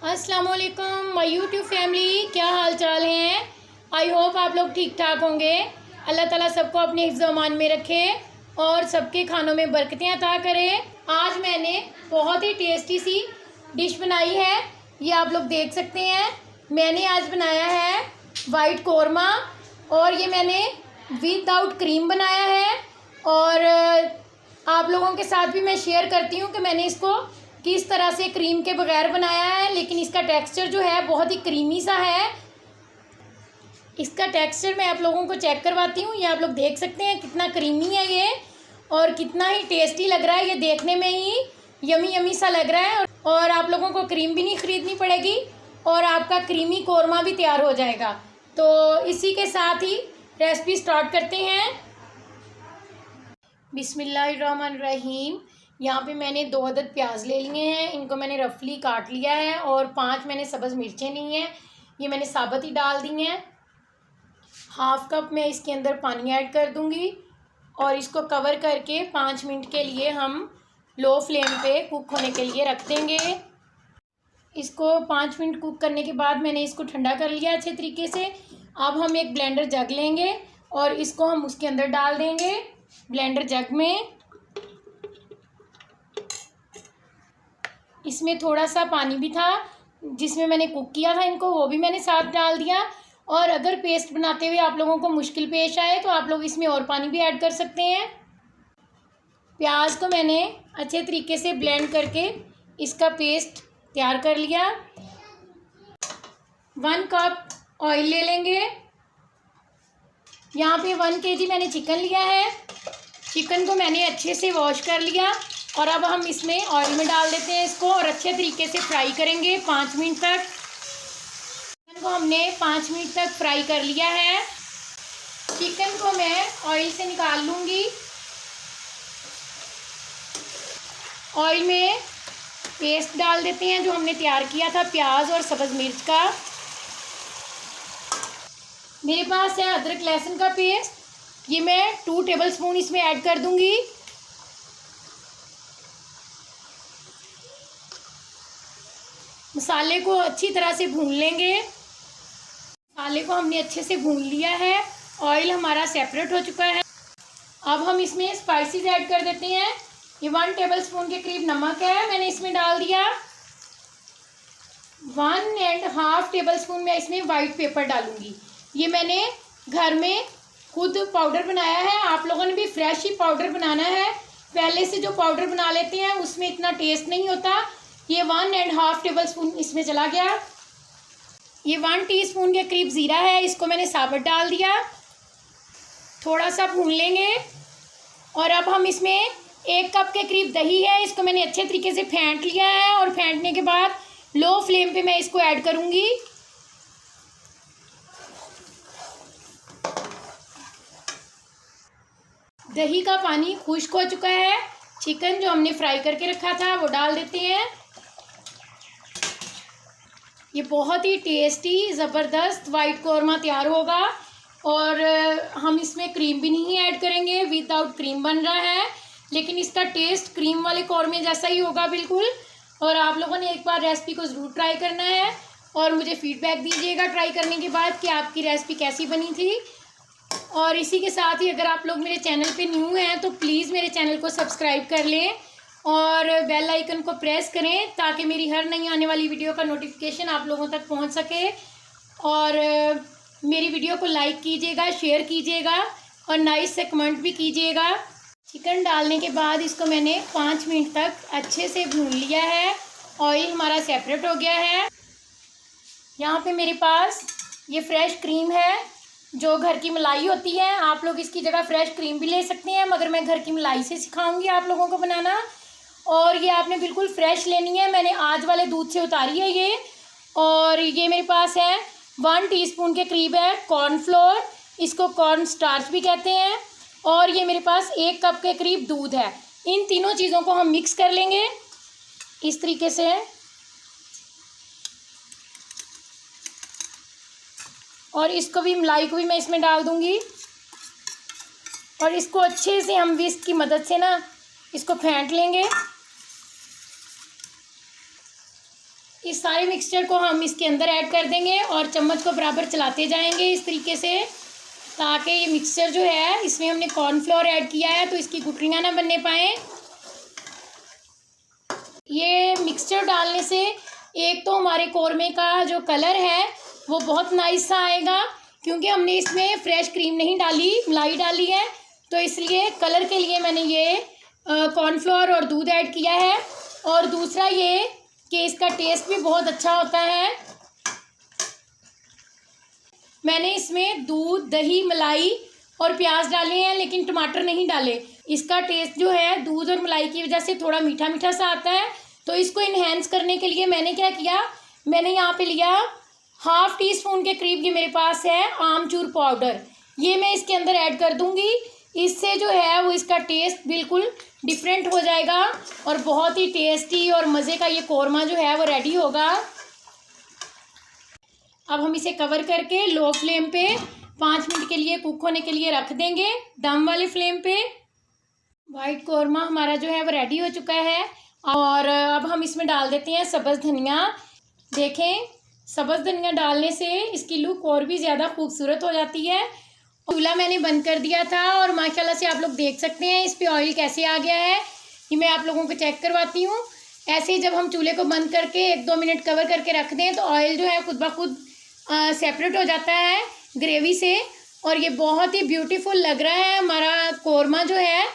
अस्सलाम वालेकुम my YouTube family, क्या हाल चाल हैं। आई होप आप लोग ठीक ठाक होंगे। अल्लाह ताला सबको अपने हिफ्ज़ अमान में रखे और सबके खानों में बरकतें अता करे। आज मैंने बहुत ही टेस्टी सी डिश बनाई है, ये आप लोग देख सकते हैं। मैंने आज बनाया है वाइट कौरमा और ये मैंने विदाउट क्रीम बनाया है। और आप लोगों के साथ भी मैं शेयर करती हूँ कि मैंने इसको किस तरह से क्रीम के बगैर बनाया है, लेकिन इसका टेक्सचर जो है बहुत ही क्रीमी सा है। इसका टेक्सचर मैं आप लोगों को चेक करवाती हूँ। ये आप लोग देख सकते हैं कितना क्रीमी है ये और कितना ही टेस्टी लग रहा है। ये देखने में ही यमी यमी सा लग रहा है और आप लोगों को क्रीम भी नहीं ख़रीदनी पड़ेगी और आपका क्रीमी कौरमा भी तैयार हो जाएगा। तो इसी के साथ ही रेसिपी स्टार्ट करते हैं। बिस्मिल्लाहिर्रहमानिर्रहीम। यहाँ पे मैंने 2 अदद प्याज ले लिए हैं, इनको मैंने रफली काट लिया है और 5 मैंने सब्ज़ मिर्चें ली हैं, ये मैंने साबुत ही डाल दी हैं। हाफ़ कप मैं इसके अंदर पानी ऐड कर दूँगी और इसको कवर करके 5 मिनट के लिए हम लो फ्लेम पे कुक होने के लिए रख देंगे। इसको 5 मिनट कुक करने के बाद मैंने इसको ठंडा कर लिया अच्छे तरीके से। अब हम एक ब्लेंडर जग लेंगे और इसको हम उसके अंदर डाल देंगे। ब्लेंडर जग में इसमें थोड़ा सा पानी भी था जिसमें मैंने कुक किया था इनको, वो भी मैंने साथ डाल दिया। और अगर पेस्ट बनाते हुए आप लोगों को मुश्किल पेश आए तो आप लोग इसमें और पानी भी ऐड कर सकते हैं। प्याज को मैंने अच्छे तरीके से ब्लेंड करके इसका पेस्ट तैयार कर लिया। 1 कप ऑयल ले लेंगे। यहाँ पे 1 kg मैंने चिकन लिया है। चिकन को मैंने अच्छे से वॉश कर लिया और अब हम इसमें ऑयल में डाल देते हैं इसको और अच्छे तरीके से फ्राई करेंगे 5 मिनट तक। चिकन को हमने 5 मिनट तक फ्राई कर लिया है। चिकन को मैं ऑयल से निकाल लूँगी। ऑयल में पेस्ट डाल देते हैं जो हमने तैयार किया था प्याज और सब्ज़ मिर्च का। मेरे पास है अदरक लहसुन का पेस्ट, ये मैं 2 टेबलस्पून इसमें ऐड कर दूँगी। मसाले को अच्छी तरह से भून लेंगे। मसाले को हमने अच्छे से भून लिया है, ऑयल हमारा सेपरेट हो चुका है। अब हम इसमें स्पाइसेस ऐड कर देते हैं। ये 1 टेबलस्पून के करीब नमक है, मैंने इसमें डाल दिया। 1.5 टेबलस्पून मैं इसमें वाइट पेपर डालूंगी। ये मैंने घर में खुद पाउडर बनाया है, आप लोगों ने भी फ्रेश ही पाउडर बनाना है। पहले से जो पाउडर बना लेते हैं उसमें इतना टेस्ट नहीं होता। ये 1.5 टेबलस्पून इसमें चला गया। ये 1 टीस्पून के करीब ज़ीरा है, इसको मैंने साबुत डाल दिया। थोड़ा सा भून लेंगे और अब हम इसमें 1 कप के करीब दही है, इसको मैंने अच्छे तरीके से फेंट लिया है और फेंटने के बाद लो फ्लेम पे मैं इसको ऐड करूँगी। दही का पानी खुश्क हो चुका है। चिकन जो हमने फ्राई करके रखा था वो डाल देते हैं। ये बहुत ही टेस्टी ज़बरदस्त वाइट कौरमा तैयार होगा और हम इसमें क्रीम भी नहीं ऐड करेंगे, विदाउट क्रीम बन रहा है, लेकिन इसका टेस्ट क्रीम वाले कौरमे जैसा ही होगा बिल्कुल। और आप लोगों ने एक बार रेसिपी को ज़रूर ट्राई करना है और मुझे फ़ीडबैक दीजिएगा ट्राई करने के बाद कि आपकी रेसिपी कैसी बनी थी। और इसी के साथ ही अगर आप लोग मेरे चैनल पे न्यू हैं तो प्लीज़ मेरे चैनल को सब्सक्राइब कर लें और बेल आइकन को प्रेस करें ताकि मेरी हर नई आने वाली वीडियो का नोटिफिकेशन आप लोगों तक पहुंच सके। और मेरी वीडियो को लाइक कीजिएगा, शेयर कीजिएगा और नाइस से कमेंट भी कीजिएगा। चिकन डालने के बाद इसको मैंने 5 मिनट तक अच्छे से भून लिया है। ऑयल हमारा सेपरेट हो गया है। यहाँ पे मेरे पास ये फ्रेश क्रीम है जो घर की मलाई होती है। आप लोग इसकी जगह फ्रेश क्रीम भी ले सकते हैं, मगर मैं घर की मलाई से सिखाऊंगी आप लोगों को बनाना। और ये आपने बिल्कुल फ्रेश लेनी है, मैंने आज वाले दूध से उतारी है ये। और ये मेरे पास है 1 टीस्पून के करीब है कॉर्नफ्लोर, इसको कॉर्न स्टार्च भी कहते हैं। और ये मेरे पास 1 कप के करीब दूध है। इन तीनों चीज़ों को हम मिक्स कर लेंगे इस तरीके से और इसको भी, मलाई को भी मैं इसमें डाल दूंगी और इसको अच्छे से हम विस्क की मदद से ना इसको फेंट लेंगे। इस सारे मिक्सचर को हम इसके अंदर ऐड कर देंगे और चम्मच को बराबर चलाते जाएंगे इस तरीके से, ताकि ये मिक्सचर जो है, इसमें हमने कॉर्नफ्लोर ऐड किया है तो इसकी गुठलियाँ ना बनने पाएँ। ये मिक्सचर डालने से एक तो हमारे कौरमे का जो कलर है वो बहुत नाइस सा आएगा, क्योंकि हमने इसमें फ्रेश क्रीम नहीं डाली, मलाई डाली है, तो इसलिए कलर के लिए मैंने ये कॉर्नफ्लोर और दूध ऐड किया है। और दूसरा ये कि इसका टेस्ट भी बहुत अच्छा होता है। मैंने इसमें दूध, दही, मलाई और प्याज डाले हैं, लेकिन टमाटर नहीं डाले। इसका टेस्ट जो है दूध और मलाई की वजह से थोड़ा मीठा मीठा सा आता है, तो इसको इन्हेंस करने के लिए मैंने क्या किया, मैंने यहाँ पे लिया 1/2 टीस्पून के करीब, ये मेरे पास है आमचूर पाउडर, ये मैं इसके अंदर ऐड कर दूँगी। इससे जो है वो इसका टेस्ट बिल्कुल डिफरेंट हो जाएगा और बहुत ही टेस्टी और मज़े का ये कौरमा जो है वो रेडी होगा। अब हम इसे कवर करके लो फ्लेम पे 5 मिनट के लिए कुक होने के लिए रख देंगे, दम वाले फ्लेम पे। वाइट कौरमा हमारा जो है वो रेडी हो चुका है और अब हम इसमें डाल देते हैं सब्ज़ धनिया। देखें, सब्ज़ धनिया डालने से इसकी लुक और भी ज़्यादा खूबसूरत हो जाती है। चूल्हा मैंने बंद कर दिया था और माशाल्लाह से आप लोग देख सकते हैं इस पे ऑयल कैसे आ गया है। ये मैं आप लोगों को चेक करवाती हूँ। ऐसे ही जब हम चूल्हे को बंद करके 1-2 मिनट कवर करके रख दें तो ऑयल जो है खुद ब खुद सेपरेट हो जाता है ग्रेवी से, और ये बहुत ही ब्यूटीफुल लग रहा है हमारा कौरमा जो है,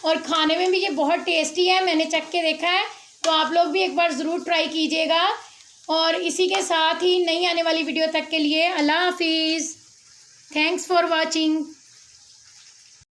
और खाने में भी ये बहुत टेस्टी है। मैंने चख के देखा है, तो आप लोग भी एक बार ज़रूर ट्राई कीजिएगा। और इसी के साथ ही नई आने वाली वीडियो तक के लिए अल्लाह हाफिज़। Thanks for watching.